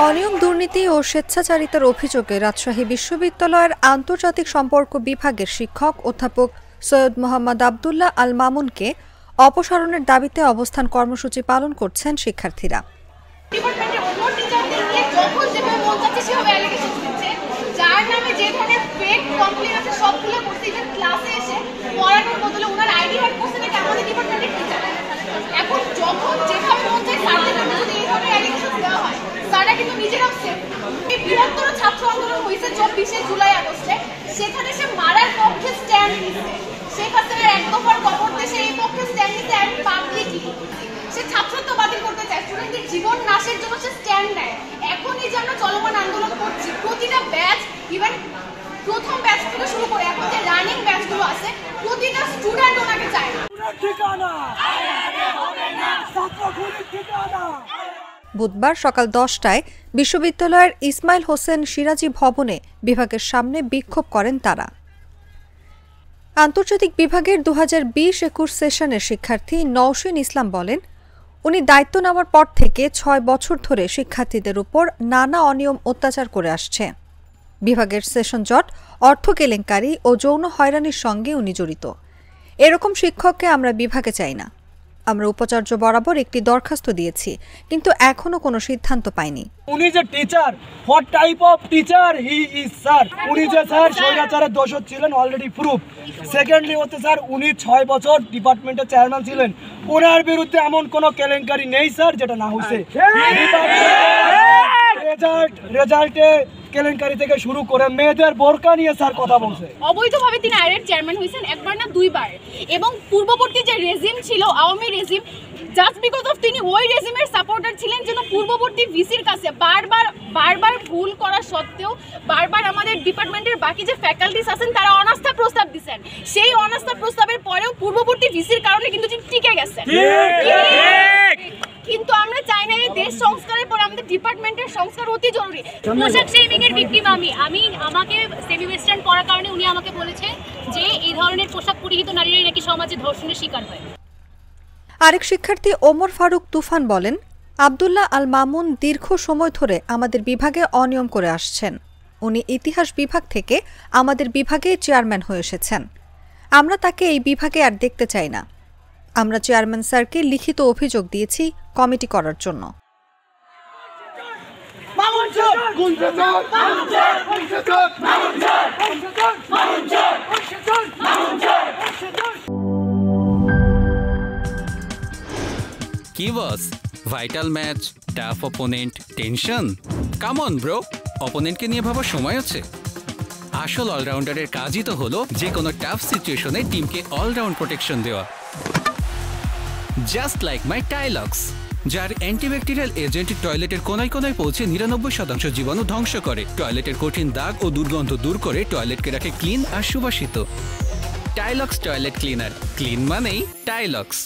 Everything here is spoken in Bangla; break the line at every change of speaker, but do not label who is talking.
অনিয়ম, দুর্নীতি ও স্বেচ্ছাচারিতার অভিযোগে রাজশাহী বিশ্ববিদ্যালয়ের আন্তর্জাতিক সম্পর্ক বিভাগের শিক্ষক অধ্যাপক সৈয়দ মোহাম্মদ আবদুল্লাহ আল মামুনকে অপসারণের দাবিতে অবস্থান কর্মসূচি পালন করছেন শিক্ষার্থীরা।
বৃহত্তর ছাত্র আন্দোলন হয়েছে 24শে জুলাই আগস্টে, সেখানে সে মারার পক্ষে স্ট্যান্ড নিচ্ছে। শেখ হাসিনার এক দফার কবর দেশে এই পক্ষে স্ট্যান্ড নিতে এক পাবলিকলি। সে ছাত্রত্ব বাতিল করতে চায়, স্টুডেন্টদের জীবন নাশের জন্য সে স্ট্যান্ড নেয়। এখন এই যে আমরা চলমান আন্দোলন করছি, প্রতিটা ব্যাচ, ইভেন প্রথম ব্যাচ থেকে শুরু করে এখন যে রানিং ব্যাচগুলো আছে, প্রতিটা স্টুডেন্ট ওনাকে চায় না।
বুধবার সকাল 10টায় বিশ্ববিদ্যালয়ের ইসমাইল হোসেন সিরাজি ভবনে বিভাগের সামনে বিক্ষোভ করেন তারা। আন্তর্জাতিক বিভাগের 2020-21 সেশনের শিক্ষার্থী নওশিন ইসলাম বলেন, উনি দায়িত্ব নেওয়ার পর থেকে 6 বছর ধরে শিক্ষার্থীদের উপর নানা অনিয়ম অত্যাচার করে আসছে। বিভাগের সেশন জট, অর্থ কেলেঙ্কারি ও যৌন হয়রানির সঙ্গে উনি জড়িত। এরকম শিক্ষককে আমরা বিভাগে চাই না। আমরা উপাচার্য বরাবর একটি দরখাস্ত দিয়েছি, কিন্তু এখনো কোনো সিদ্ধান্ত পাইনি।
উনি যে teacher, what type of teacher he is sir. উনি যে স্যার স্বৈরাচারের দোষর ছিলেন অলরেডি প্রুফ। সেকেন্ডলি হচ্ছে স্যার উনি 6 বছর ডিপার্টমেন্টের চেয়ারম্যান ছিলেন। ওনার বিরুদ্ধে এমন কোনো কেলেঙ্কারি নেই স্যার যেটা না হয়েছে। রেজাল্টে কেলেঙ্কারি থেকে শুরু করে মেয়েদের বোরকা নিয়ে স্যার কথা বলছে।
অবৈধভাবে তিনি আইরের চেয়ারম্যান হয়েছেন একবার না দুইবার, এবং পূর্ববর্তী যে রেজিম ছিল Awami regime, just because of তিনি ওই রেজিমের সাপোর্টার ছিলেন, যেন পূর্ববর্তী ভিসির কাছে বারবার ভুল করা সত্ত্বেও বারবার আমাদের ডিপার্টমেন্টের বাকি যে ফ্যাকাল্টিস আছেন তারা অনাস্থা প্রস্তাব দিচ্ছেন। সেই অনাস্থা প্রস্তাবের পরেও পূর্ববর্তী ভিসির কারণে কিন্তু তিনি টিকে গেছেন। কিন্তু আমরা চাই না এই দেশ সংস্কারের পর আমাদের ডিপার্টমেন্টের সংস্কার অতি জরুরি।
পোশাক শেমিং এর ভিকটিম আমাকে সেমি ওয়েস্টার্ন পরার কারণে উনি আমাকে বলেছে যে এই ধরনের পোশাক পরিহিত নারীরাই নাকি সমাজে ধর্ষণের শিকার হয়।
আরেক শিক্ষার্থী ওমর ফারুক তুফান বলেন, আবদুল্লাহ আল মামুন দীর্ঘ সময় ধরে আমাদের বিভাগে অনিয়ম করে আসছেন। উনি ইতিহাস বিভাগ থেকে আমাদের বিভাগে চেয়ারম্যান হয়ে এসেছেন। আমরা তাকে এই বিভাগে আর দেখতে চাই না। আমরা চেয়ারম্যান স্যারকে লিখিত অভিযোগ দিয়েছি কমিটি করার জন্য।
কি boss, vital match, tough opponent, tension? Come on bro, অপোনেন্টকে নিয়ে ভাবার সময় আছে। আসল অলরাউন্ডারের কাজই তো হলো যে কোনো টাফ সিচুয়েশনে টিমকে অলরাউন্ড প্রোটেকশন দেওয়া। জাস্ট লাইক মাই টাইলক্স, যার অ্যান্টিব্যাকটেরিয়াল এজেন্ট টয়লেটের কোনায় কোনায় পৌঁছে 99% জীবাণু ধ্বংস করে, টয়লেটের কঠিন দাগ ও দুর্গন্ধ দূর করে টয়লেটকে রাখে ক্লিন আর সুবাসিত। টাইলক্স টয়লেট ক্লিনার, ক্লিন মানেই টাইলক্স।